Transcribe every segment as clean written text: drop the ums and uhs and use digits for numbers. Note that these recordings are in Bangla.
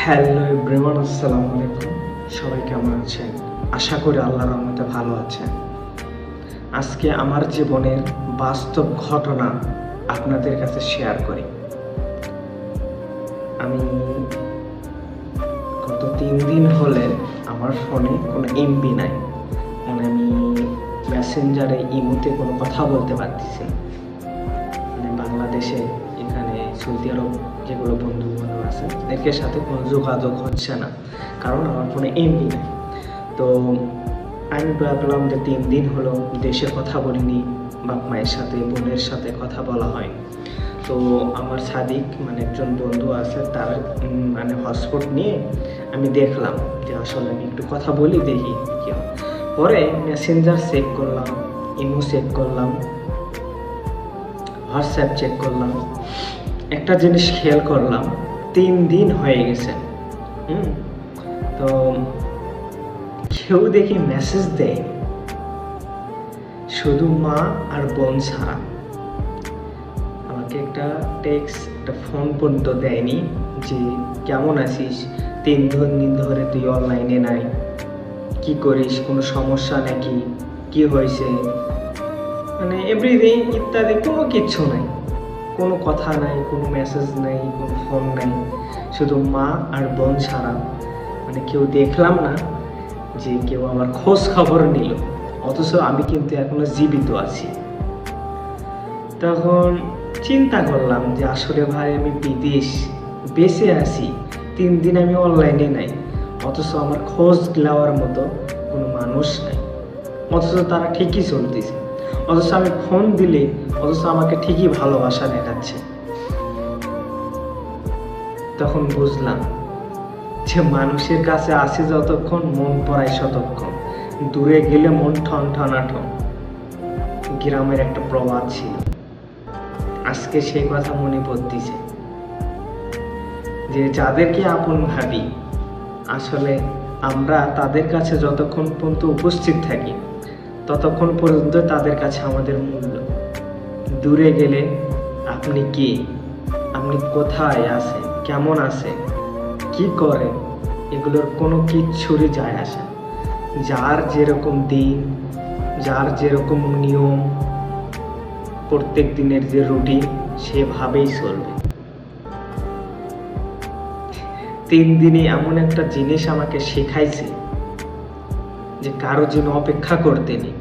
হ্যালো এভরিওয়ান, আসসালামু আলাইকুম। সবাই কেমন আছেন? আশা করি আল্লাহর রহমতে ভালো আছেন। আজকে আমার জীবনের বাস্তব ঘটনা আপনাদের কাছে শেয়ার করি। আমি গত 3 দিন হলে আমার ফোনে কোনো এমবি নাই, মানে আমি মেসেঞ্জারে ইমোতে কোনো কথা বলতে পারতেছি না। মানে বাংলাদেশে এখানে সৌদি আরব যেগুলো বন্ধু বান্ধব আছে এদের সাথে কোনো যোগাযোগ হচ্ছে না, কারণ আমার ফোনে এমবি নাই। তো আমি ভাবলাম যে 3 দিন হলো দেশের কথা বলিনি, বাপ মায়ের সাথে বোনের সাথে কথা বলা হয়। তো আমার সাদিক মানে একজন বন্ধু আছে, তার মানে হটস্পট নিয়ে আমি দেখলাম যে আসলে আমি একটু কথা বলি, দেখি কি হয়। পরে মেসেঞ্জার চেক করলাম, ইমো চেক করলাম, হোয়াটসঅ্যাপ চেক করলাম। একটা জিনিস খেয়াল করলাম, 3 দিন হয়ে গেছে। তো কেউ দেখি মেসেজ দেয়, শুধু মা আর বোন ছাড়া। আমাকে একটা টেক্সট, একটা ফোন পর্যন্ত দেয়নি যে কেমন আছিস, 3 দিন ধরে তুই অনলাইনে নাই, কি করিস, কোনো সমস্যা নাকি, কি হয়েছে, মানে এভরিথিং ইত্যাদি কোনো কিচ্ছু নাই, কোনো কথা নাই, কোনো মেসেজ নাই, কোনো ফোন নাই, শুধু মা আর বোন ছাড়া। মানে কেউ দেখলাম না যে কেউ আমার খোঁজ খবর নিল, অথচ আমি কিন্তু এখনো জীবিত আছি। তখন চিন্তা করলাম যে আসলে ভাই আমি বিদেশ বেঁচে আছি, 3 দিন আমি অনলাইনে নাই, অথচ আমার খোঁজ নেওয়ার মতো কোনো মানুষ নাই, অথচ তারা ঠিকই চলতেছে, অথচ আমি ফোন দিলে অথচ আমাকে ঠিকই ভালোবাসা দেখাচ্ছে। তখন বুঝলাম যে মানুষের কাছে আসে যতক্ষণ মন পড়ায় ততক্ষণ, দূরে গেলে মন ঠন ঠনাঠন। গ্রামের একটা প্রবাদ ছিল, আজকে সেই কথা মনে পড়তেছে যে যাদেরকে আপন ভাবি, আসলে আমরা তাদের কাছে যতক্ষণ পর্যন্ত উপস্থিত থাকি ততক্ষণ পর্যন্ত তাদের কাছে আমাদের মূল্য। দূরে গেলে আপনি কে, আপনি কোথায় আছেন, কেমন আছেন, কি করেন, এগুলোর কোনো কিচ্ছুরই যায় আসে না। যার যেরকম দিন, যার যেরকম নিয়ম, প্রত্যেক দিনের যে রুটিন, সেভাবেই চলবে। 3 দিনে এমন একটা জিনিস আমাকে শেখাইছে যে কারোর জন্য অপেক্ষা করতে নেই,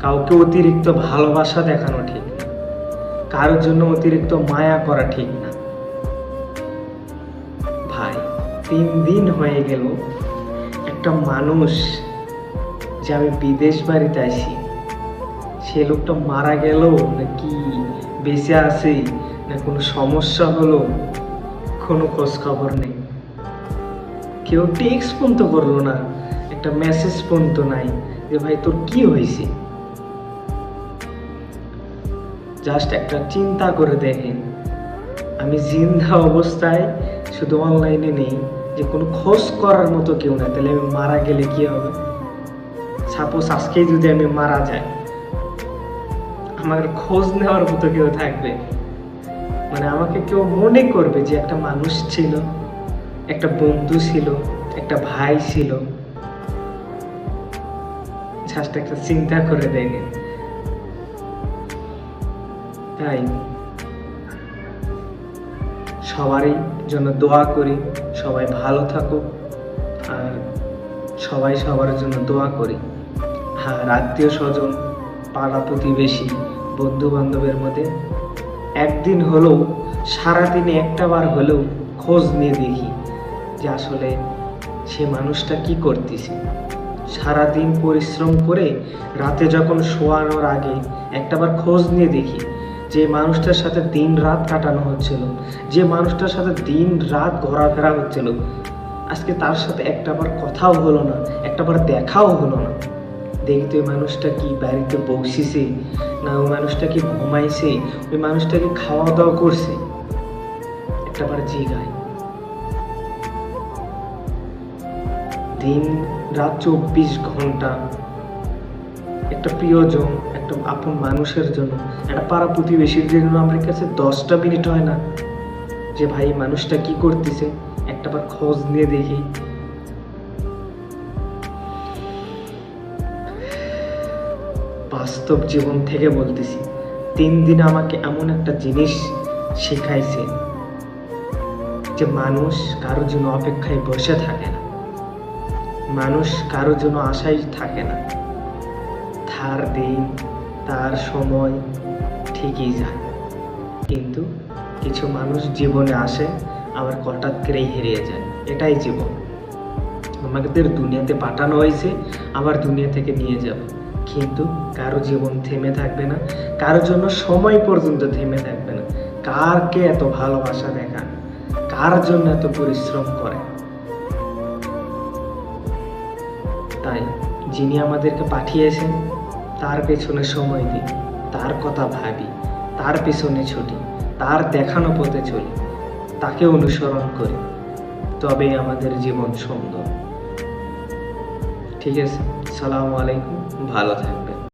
কাউকে অতিরিক্ত ভালোবাসা দেখানো ঠিক না, কারোর জন্য অতিরিক্ত মায়া করা ঠিক না। ভাই 3 দিন হয়ে গেল, একটা মানুষ যে আমি বিদেশ বাড়িতে আসি, সে লোকটা মারা গেল নাকি বেঁচে আছে, না কোনো সমস্যা হলো, কোনো খোঁজ খবর নেই। কেউ টেক্সট পর্যন্ত করলো না, একটা মেসেজ পর্যন্ত নাই যে ভাই তোর কি হয়েছে। জাস্ট একটা চিন্তা করে দেখেন, আমি জিন্দা অবস্থায় শুধু অনলাইনে নেই, যে কোনো খোঁজ করার মতো কেউ না, তাহলে আমি মারা গেলে কি হবে? সাপোজ আজকেই যদি আমি মারা যাই, আমার খোঁজ নেওয়ার মতো কেউ থাকবে? মানে আমাকে কেউ মনে করবে যে একটা মানুষ ছিল, একটা বন্ধু ছিল, একটা ভাই ছিল? জাস্ট একটা চিন্তা করে দেখেন। তাই সবারই জন্য দোয়া করি, সবাই ভালো থাকুক, আর সবাই সবার জন্য দোয়া করি। আর আত্মীয় স্বজন, পাড়া প্রতিবেশী, বন্ধু বান্ধবের মধ্যে একদিন হলেও, সারাদিনে একটা বার হলেও খোঁজ নিয়ে দেখি যে আসলে সে মানুষটা কি করতেছে। সারাদিন পরিশ্রম করে রাতে যখন শোয়ানোর আগে একটাবার খোঁজ নিয়ে দেখি যে মানুষটার সাথে দিন রাত কাটানো হচ্ছিল, যে মানুষটার সাথে দিন রাত ঘোরাফেরা হচ্ছিল, আজকে তার সাথে একটাবার কথাও হলো না, একটাবার দেখাও হলো না। দেখি তো ওই মানুষটা কি বাড়িতে বসিছে, না ওই মানুষটা কি ঘুমাইছে, ওই মানুষটা কি খাওয়া দাওয়া করছে, একটাবার জিগায়। দিন রাত 24 ঘন্টা একটা প্রিয়জন, একটা আপন মানুষের জন্য, একটা পাড়া প্রতিবেশীর জন্য আমার কাছে 10টা মিনিট হয় না যে ভাই মানুষটা কি করতেছে, একটাবার খোঁজ নিয়ে দেখি। বাস্তব জীবন থেকে বলতেছি, 3 দিন আমাকে এমন একটা জিনিস শেখাইছে যে মানুষ কারোর জন্য অপেক্ষায় বসে থাকে না, মানুষ কারোর জন্য আশায় থাকে না। তার দিন তার সময় ঠিকই যায়, কিন্তু কিছু মানুষ জীবনে আসে আবার হঠাৎ করেই হারিয়ে যায়। এটাই জীবন। আমাদের দুনিয়াতে পাঠানো হয়েছে, আবার দুনিয়া থেকে নিয়ে যাব, কিন্তু কারো জীবন থেমে থাকবে না, কারোর জন্য সময় পর্যন্ত থেমে থাকবে না। কারকে এত ভালোবাসা দেখান, কার জন্য এত পরিশ্রম করে। তাই যিনি আমাদেরকে পাঠিয়েছেন তার পেছনে সময় দিই, তার কথা ভাবি, তার পেছনে ছুটি, তার দেখানো পথে চলি, তাকে অনুসরণ করি, তবেই আমাদের জীবন সুন্দর। ঠিক আছে, সালামু আলাইকুম, ভালো থাকবেন।